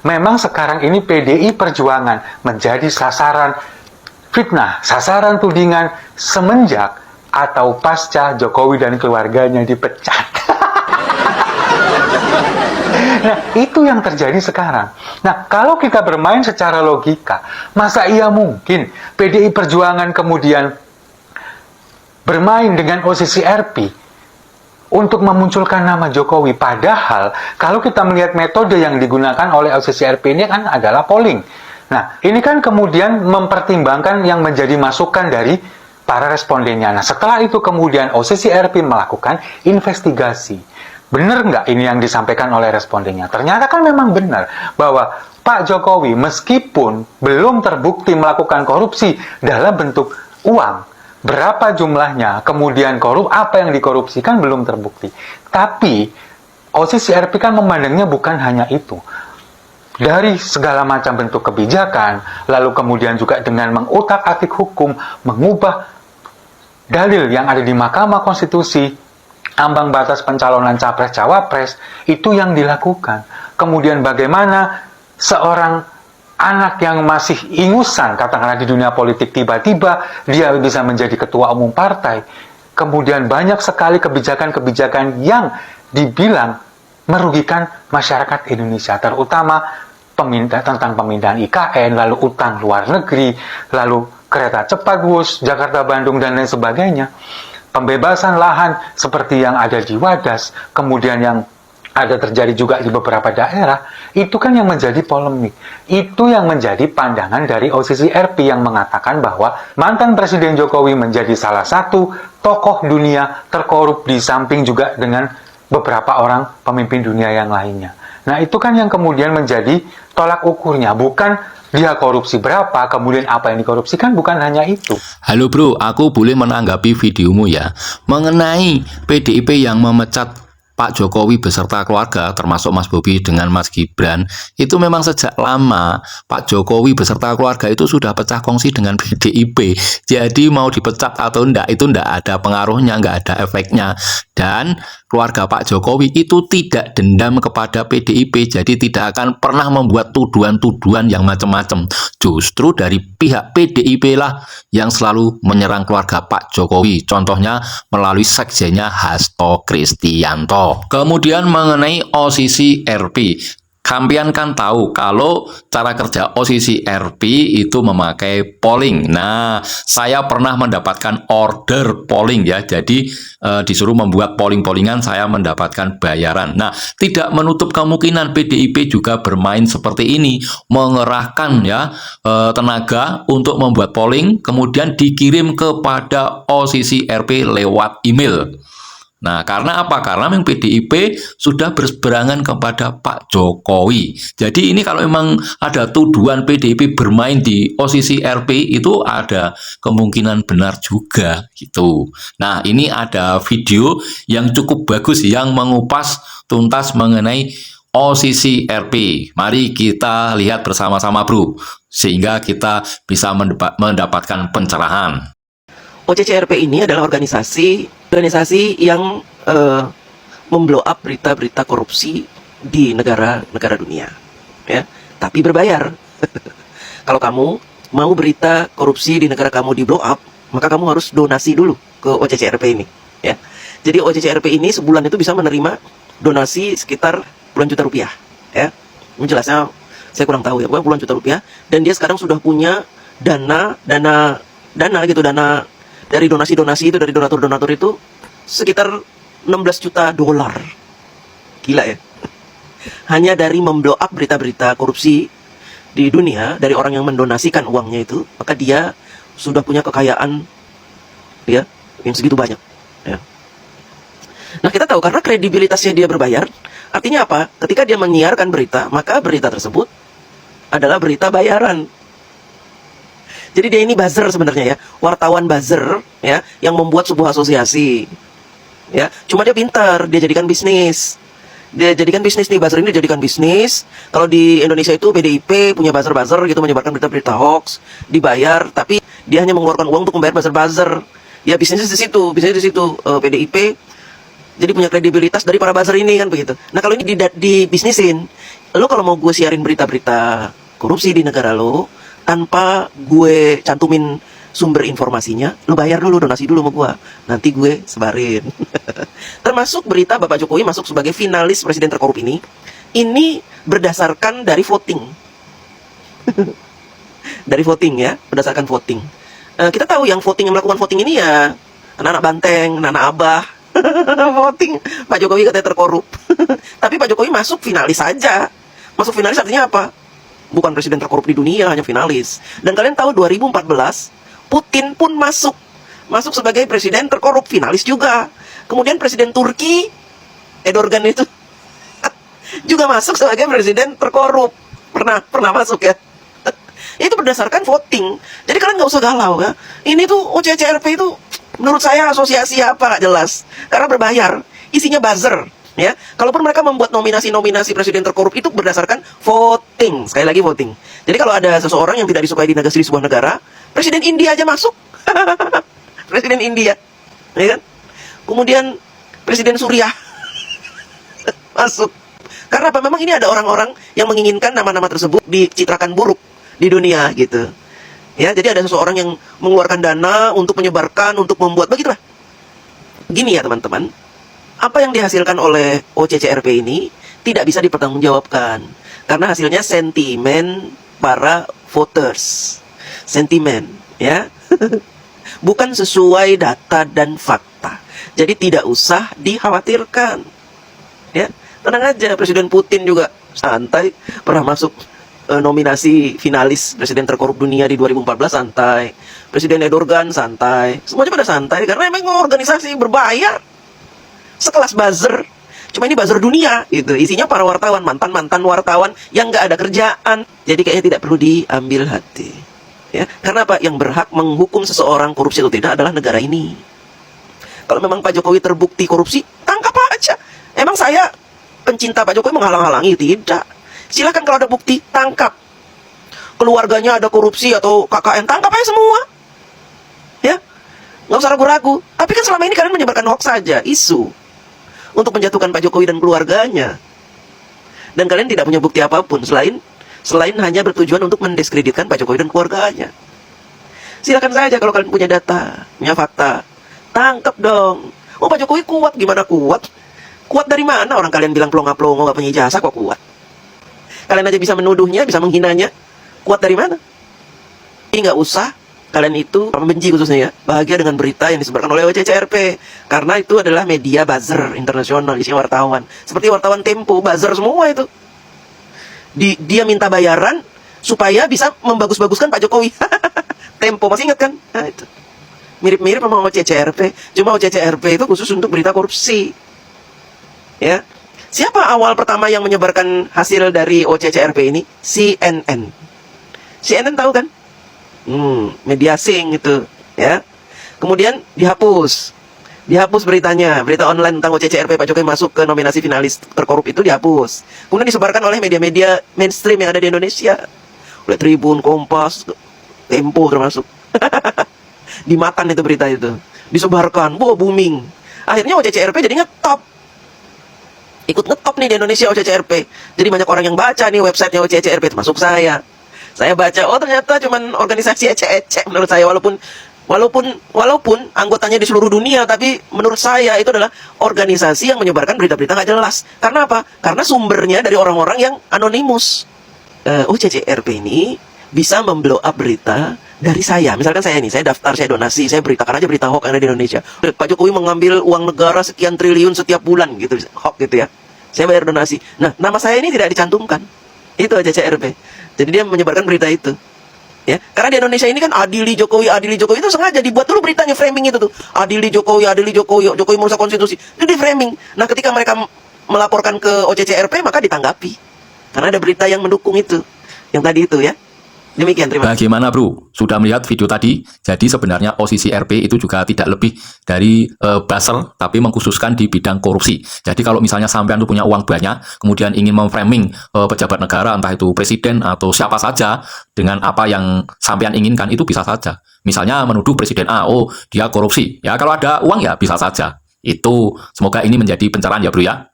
memang sekarang ini PDI Perjuangan menjadi sasaran fitnah, sasaran tudingan semenjak atau pasca Jokowi dan keluarganya dipecat. Nah, itu yang terjadi sekarang. Nah, kalau kita bermain secara logika, masa iya mungkin PDI Perjuangan kemudian bermain dengan posisi RP untuk memunculkan nama Jokowi? Padahal, kalau kita melihat metode yang digunakan oleh posisi RP ini kan adalah polling. Nah, ini kan kemudian mempertimbangkan yang menjadi masukan dari para respondennya. Nah, setelah itu kemudian posisi RP melakukan investigasi. Benar nggak ini yang disampaikan oleh respondennya? Ternyata kan memang benar bahwa Pak Jokowi meskipun belum terbukti melakukan korupsi dalam bentuk uang, berapa jumlahnya, kemudian apa yang dikorupsikan belum terbukti. Tapi posisi RP kan memandangnya bukan hanya itu. Dari segala macam bentuk kebijakan, lalu kemudian juga dengan mengutak-atik hukum, mengubah dalil yang ada di Mahkamah Konstitusi, ambang batas pencalonan capres-cawapres, itu yang dilakukan. Kemudian bagaimana seorang anak yang masih ingusan, katakanlah di dunia politik, tiba-tiba dia bisa menjadi ketua umum partai. Kemudian banyak sekali kebijakan-kebijakan yang dibilang merugikan masyarakat Indonesia, terutama tentang pemindahan IKN, lalu utang luar negeri, lalu kereta cepat Wus, Jakarta-Bandung, dan lain sebagainya. Pembebasan lahan seperti yang ada di Wadas, kemudian yang ada terjadi juga di beberapa daerah, itu kan yang menjadi polemik. Itu yang menjadi pandangan dari posisi RP yang mengatakan bahwa mantan Presiden Jokowi menjadi salah satu tokoh dunia terkorup di samping juga dengan beberapa orang pemimpin dunia yang lainnya. Nah, itu kan yang kemudian menjadi tolak ukurnya, bukan dia korupsi berapa, kemudian apa yang dikorupsikan, bukan hanya itu. Halo bro, aku boleh menanggapi videomu ya. Mengenai PDIP yang memecat Pak Jokowi beserta keluarga, termasuk Mas Bobi dengan Mas Gibran, itu memang sejak lama Pak Jokowi beserta keluarga itu sudah pecah kongsi dengan PDIP. Jadi mau dipecat atau enggak, itu enggak ada pengaruhnya, enggak ada efeknya. Dan keluarga Pak Jokowi itu tidak dendam kepada PDIP, jadi tidak akan pernah membuat tuduhan-tuduhan yang macam-macam. Justru dari pihak PDIP lah yang selalu menyerang keluarga Pak Jokowi. Contohnya melalui sekjennya Hasto Kristianto. Kemudian mengenai posisi RP, kalian kan tahu kalau cara kerja posisi RP itu memakai polling. Nah, saya pernah mendapatkan order polling ya, jadi disuruh membuat polling-pollingan, saya mendapatkan bayaran. Nah, tidak menutup kemungkinan PDIP juga bermain seperti ini, mengerahkan ya tenaga untuk membuat polling, kemudian dikirim kepada posisi RP lewat email. Nah, karena apa? Karena memang PDIP sudah berseberangan kepada Pak Jokowi. Jadi ini kalau memang ada tuduhan PDIP bermain di posisi RP, itu ada kemungkinan benar juga gitu. Nah, ini ada video yang cukup bagus yang mengupas tuntas mengenai posisi RP. Mari kita lihat bersama-sama bro, sehingga kita bisa mendapatkan pencerahan. OCCRP ini adalah organisasi yang memblow up berita-berita korupsi di negara-negara dunia, ya. Tapi berbayar. Kalau kamu mau berita korupsi di negara kamu di blow up, maka kamu harus donasi dulu ke OCCRP ini, ya. Jadi OCCRP ini sebulan itu bisa menerima donasi sekitar puluhan juta rupiah, ya. Menjelasnya saya kurang tahu ya, pokoknya puluhan juta rupiah. Dan dia sekarang sudah punya dana dari donasi-donasi itu, dari donatur-donatur itu sekitar 16 juta dolar. Gila ya. Hanya dari memblow up berita-berita korupsi di dunia, dari orang yang mendonasikan uangnya itu, maka dia sudah punya kekayaan ya yang segitu banyak, ya. Nah, kita tahu karena kredibilitasnya dia berbayar, artinya apa? Ketika dia menyiarkan berita, maka berita tersebut adalah berita bayaran. Jadi dia ini buzzer sebenarnya ya, wartawan buzzer ya, yang membuat sebuah asosiasi. Ya, cuma dia pintar, dia jadikan bisnis. Dia jadikan bisnis nih, buzzer ini dijadikan bisnis. Kalau di Indonesia itu PDIP punya buzzer-buzzer gitu, menyebarkan berita-berita hoax, dibayar, tapi dia hanya mengeluarkan uang untuk membayar buzzer-buzzer. Ya bisnisnya di situ, PDIP jadi punya kredibilitas dari para buzzer ini kan begitu. Nah, kalau ini dibisnisin, lo kalau mau gue siarin berita-berita korupsi di negara lo tanpa gue cantumin sumber informasinya, lo bayar dulu, donasi dulu sama gue, nanti gue sebarin. Termasuk berita Bapak Jokowi masuk sebagai finalis presiden terkorup ini berdasarkan dari voting. Dari voting ya, berdasarkan voting. Kita tahu yang melakukan voting ini ya anak-anak Banteng, anak-anak Abah. Voting Pak Jokowi katanya terkorup. Tapi Pak Jokowi masuk finalis saja. Masuk finalis artinya apa? Bukan presiden terkorup di dunia, hanya finalis. Dan kalian tahu 2014 Putin pun masuk sebagai presiden terkorup, finalis juga. Kemudian presiden Turki Erdogan itu juga masuk sebagai presiden terkorup. Pernah masuk ya. Itu berdasarkan voting. Jadi kalian nggak usah galau ya. Ini tuh OCCRP itu menurut saya asosiasi apa nggak jelas. Karena berbayar, isinya buzzer. Ya, kalaupun mereka membuat nominasi presiden terkorup itu berdasarkan voting, sekali lagi voting. Jadi kalau ada seseorang yang tidak disukai di sebuah negara, presiden India aja masuk, presiden India, ya kan? Kemudian presiden Suriah masuk. Karena apa? Memang ini ada orang-orang yang menginginkan nama-nama tersebut dicitrakan buruk di dunia, gitu. Ya, jadi ada seseorang yang mengeluarkan dana untuk menyebarkan, untuk membuat begitulah. Gini ya teman-teman. Apa yang dihasilkan oleh OCCRP ini tidak bisa dipertanggungjawabkan karena hasilnya sentimen para voters, sentimen, ya, bukan sesuai data dan fakta. Jadi tidak usah dikhawatirkan, ya, tenang aja. Presiden Putin juga santai, pernah masuk nominasi finalis presiden terkorup dunia di 2014 santai. Presiden Erdogan santai, semuanya pada santai karena memang organisasi berbayar. Sekelas buzzer, cuma ini buzzer dunia gitu, isinya para wartawan, mantan wartawan yang nggak ada kerjaan. Jadi kayaknya tidak perlu diambil hati, ya, karena apa? Yang berhak menghukum seseorang korupsi atau tidak adalah negara ini. Kalau memang Pak Jokowi terbukti korupsi, tangkap aja. Emang saya pencinta Pak Jokowi menghalang-halangi? Tidak. Silakan kalau ada bukti, tangkap. Keluarganya ada korupsi atau KKN, tangkap aja semua, ya, nggak usah ragu-ragu. Tapi kan selama ini kalian menyebarkan hoax saja, isu untuk menjatuhkan Pak Jokowi dan keluarganya. Dan kalian tidak punya bukti apapun selain hanya bertujuan untuk mendiskreditkan Pak Jokowi dan keluarganya. Silakan saja kalau kalian punya data, punya fakta, tangkap dong. Oh, Pak Jokowi kuat, gimana kuat? Kuat dari mana? Orang kalian bilang pelongo-pelongo, gak punya ijazah kok kuat. Kalian aja bisa menuduhnya, bisa menghinanya. Kuat dari mana? Ini nggak usah kalian itu membenci khususnya ya, bahagia dengan berita yang disebarkan oleh OCCRP. Karena itu adalah media buzzer internasional, isinya wartawan. Seperti wartawan Tempo, buzzer semua itu. Dia minta bayaran supaya bisa membagus-baguskan Pak Jokowi. Tempo, masih ingat kan? Nah, itu mirip-mirip sama OCCRP. Cuma OCCRP itu khusus untuk berita korupsi. Ya. Siapa awal pertama yang menyebarkan hasil dari OCCRP ini? CNN. CNN tahu kan? Media asing itu, ya. Kemudian dihapus beritanya, berita online tentang OCCRP Pak Jokowi masuk ke nominasi finalis terkorup itu dihapus. Kemudian disebarkan oleh media-media mainstream yang ada di Indonesia, oleh Tribun, Kompas, Tempo termasuk. Dimakan itu berita itu, disebarkan, booming. Akhirnya OCCRP jadi ngetop. Ikut ngetop nih di Indonesia OCCRP. Jadi banyak orang yang baca nih websitenya OCCRP, termasuk saya. Saya baca, oh ternyata cuman organisasi ecek-ecek menurut saya, walaupun anggotanya di seluruh dunia, tapi menurut saya itu adalah organisasi yang menyebarkan berita-berita nggak jelas. Karena apa? Karena sumbernya dari orang-orang yang anonimus. OCCRP ini bisa memblow up berita dari saya. Misalkan saya daftar, saya donasi, saya beritakan aja berita hoax yang ada di Indonesia. Pak Jokowi mengambil uang negara sekian triliun setiap bulan gitu, hoax gitu ya. Saya bayar donasi. Nah, nama saya ini tidak dicantumkan. Itu OCCRP. Jadi dia menyebarkan berita itu. Ya, karena di Indonesia ini kan adili Jokowi itu sengaja dibuat dulu beritanya, framing itu tuh. Adili Jokowi, Jokowi merusak konstitusi. Itu di framing. Nah, ketika mereka melaporkan ke OCCRP maka ditanggapi. Karena ada berita yang mendukung itu. Yang tadi itu ya. Demikian, terima kasih. Bagaimana bro? Sudah melihat video tadi? Jadi sebenarnya OCCRP itu juga tidak lebih dari buzzer, tapi mengkhususkan di bidang korupsi. Jadi kalau misalnya sampean itu punya uang banyak, kemudian ingin memframing pejabat negara, entah itu presiden atau siapa saja, dengan apa yang sampean inginkan, itu bisa saja. Misalnya menuduh presiden A, oh dia korupsi. Ya kalau ada uang ya bisa saja. Itu semoga ini menjadi pencerahan ya bro ya.